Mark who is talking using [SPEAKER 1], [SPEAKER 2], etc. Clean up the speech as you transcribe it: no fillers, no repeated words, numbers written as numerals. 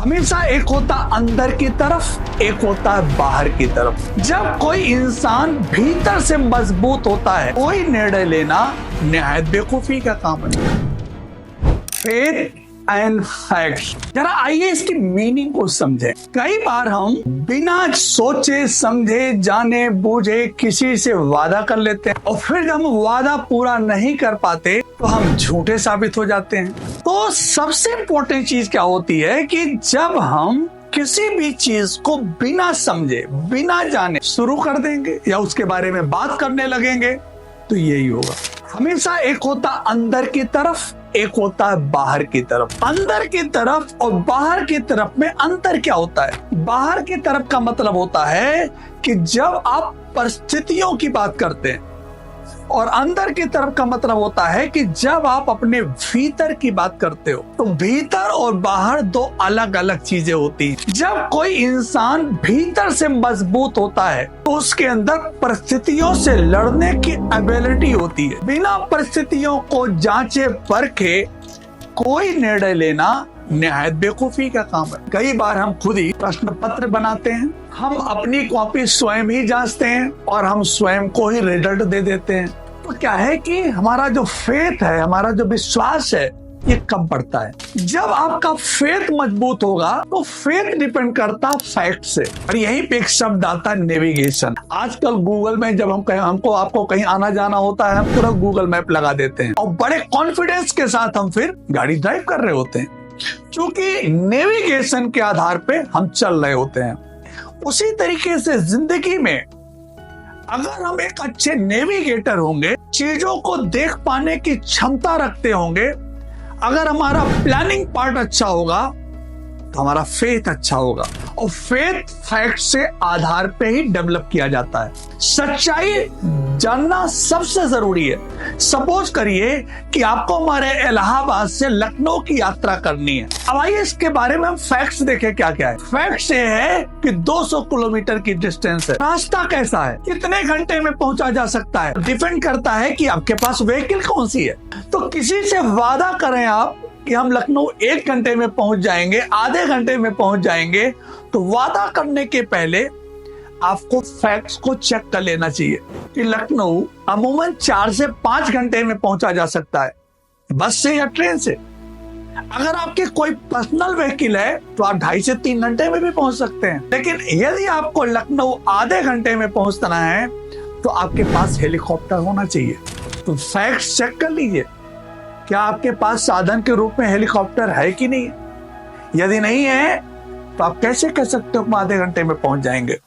[SPEAKER 1] हमेशा एक होता अंदर की तरफ, एक होता है बाहर की तरफ। जब कोई इंसान भीतर से मजबूत होता है, कोई निर्णय लेना निहायत बेवकूफी का काम है। फेथ एंड फैक्ट्स, जरा आइए इसकी मीनिंग को समझें। कई बार हम बिना सोचे समझे जाने बूझे किसी से वादा कर लेते हैं और फिर जब हम वादा पूरा नहीं कर पाते तो हम झूठे साबित हो जाते हैं। तो सबसे इम्पोर्टेंट चीज क्या होती है कि जब हम किसी भी चीज को बिना समझे बिना जाने शुरू कर देंगे या उसके बारे में बात करने लगेंगे तो यही होगा। हमेशा एक होता अंदर की तरफ, एक होता है बाहर की तरफ। अंदर की तरफ और बाहर की तरफ में अंतर क्या होता है? बाहर की तरफ का मतलब होता है कि जब आप परिस्थितियों की बात करते हैं, और अंदर की तरफ का मतलब होता है कि जब आप अपने भीतर की बात करते हो। तो भीतर और बाहर दो अलग अलग चीजें होती हैं। जब कोई इंसान भीतर से मजबूत होता है तो उसके अंदर परिस्थितियों से लड़ने की एबिलिटी होती है। बिना परिस्थितियों को जांचे परखे कोई निर्णय लेना निहायत बेवकूफी का काम है। कई बार हम खुद ही प्रश्न पत्र बनाते हैं, हम अपनी कॉपी स्वयं ही जांचते हैं और हम स्वयं को ही रिजल्ट दे देते हैं। तो क्या है कि हमारा जो फेथ है, हमारा जो विश्वास है, ये कम बढ़ता है। जब आपका फेथ मजबूत होगा तो फेथ डिपेंड करता है फैक्ट से। और यहीं पे एक शब्द आता है नेविगेशन। आजकल गूगल में जब हम कहीं आपको कहीं आना जाना होता है, हम पूरा गूगल मैप लगा देते हैं और बड़े कॉन्फिडेंस के साथ हम फिर गाड़ी ड्राइव कर रहे होते हैं, क्योंकि नेविगेशन के आधार पे हम चल रहे होते हैं। उसी तरीके से जिंदगी में अगर हम एक अच्छे नेविगेटर होंगे, चीजों को देख पाने की क्षमता रखते होंगे, अगर हमारा प्लानिंग पार्ट अच्छा होगा तो हमारा फेथ अच्छा होगा। और फेथ फैक्ट से आधार पे ही डेवलप किया जाता है। सच्चाई जानना सबसे जरूरी है। सपोज करिए कि आपको हमारे इलाहाबाद से लखनऊ की यात्रा करनी है। अब आइए इसके बारे में हम फैक्ट्स देखें क्या क्या है। फैक्ट्स ये है कि 200 किलोमीटर की डिस्टेंस है। रास्ता कैसा है, कितने घंटे में पहुंचा जा सकता है, डिपेंड करता है कि आपके पास व्हीकल कौन सी है। तो किसी से वादा करें आप कि हम लखनऊ 1 घंटे में पहुंच जाएंगे, आधे घंटे में पहुंच जाएंगे, तो वादा करने के पहले आपको फैक्ट्स को चेक कर लेना चाहिए कि लखनऊ अमूमन 4 से 5 घंटे में पहुंचा जा सकता है, बस से या ट्रेन से। अगर आपके कोई पर्सनल व्हीकल है तो आप 2.5 से 3 घंटे में भी पहुंच सकते हैं। लेकिन यदि आपको लखनऊ आधे घंटे में पहुंचना है तो आपके पास हेलीकॉप्टर होना चाहिए। तो फैक्ट्स चेक कर लीजिए, क्या आपके पास साधन के रूप में हेलीकॉप्टर है कि नहीं। यदि नहीं है तो आप कैसे कह सकते हो आधे घंटे में पहुंच जाएंगे।